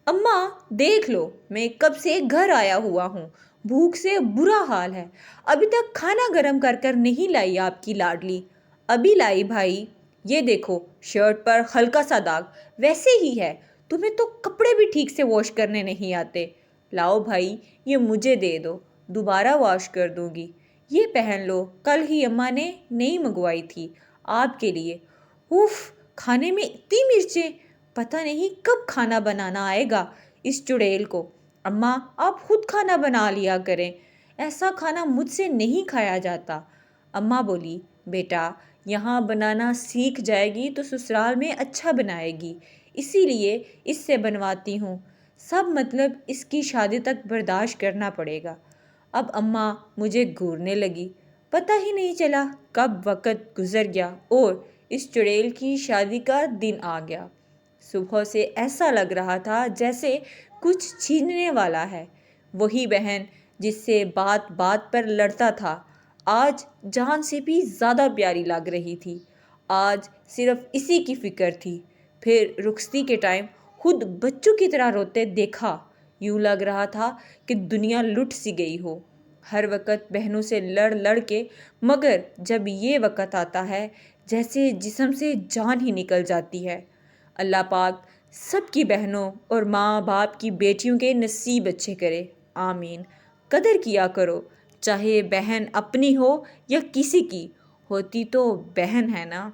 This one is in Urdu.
اماں دیکھ لو، میں کب سے گھر آیا ہوا ہوں، بھوک سے برا حال ہے، ابھی تک کھانا گرم کر کر نہیں لائی آپ کی لاڈلی۔ ابھی لائی بھائی، یہ دیکھو شرٹ پر ہلکا سا داغ، ویسے ہی ہے، تمہیں تو کپڑے بھی ٹھیک سے واش کرنے نہیں آتے۔ لاؤ بھائی یہ مجھے دے دو، دوبارہ واش کر دوں گی۔ یہ پہن لو، کل ہی اماں نے نئی منگوائی تھی آپ کے لیے۔ اف، کھانے میں اتنی مرچیں، پتہ نہیں کب کھانا بنانا آئے گا اس چڑیل کو۔ اماں آپ خود کھانا بنا لیا کریں، ایسا کھانا مجھ سے نہیں کھایا جاتا۔ اماں بولی بیٹا یہاں بنانا سیکھ جائے گی تو سسرال میں اچھا بنائے گی، اسی لیے اس سے بنواتی ہوں، سب مطلب اس کی شادی تک برداشت کرنا پڑے گا۔ اب اماں مجھے گھورنے لگی، پتہ ہی نہیں چلا کب وقت گزر گیا اور اس چڑیل کی شادی کا دن آ گیا۔ صبح سے ایسا لگ رہا تھا جیسے کچھ چھیننے والا ہے۔ وہی بہن جس سے بات بات پر لڑتا تھا، آج جان سے بھی زیادہ پیاری لگ رہی تھی۔ آج صرف اسی کی فکر تھی۔ پھر رخصتی کے ٹائم خود بچوں کی طرح روتے دیکھا، یوں لگ رہا تھا کہ دنیا لٹ سی گئی ہو۔ ہر وقت بہنوں سے لڑ لڑ کے، مگر جب یہ وقت آتا ہے جیسے جسم سے جان ہی نکل جاتی ہے۔ اللہ پاک سب کی بہنوں اور ماں باپ کی بیٹیوں کے نصیب اچھے کرے، آمین۔ قدر کیا کرو، چاہے بہن اپنی ہو یا کسی کی، ہوتی تو بہن ہے نا۔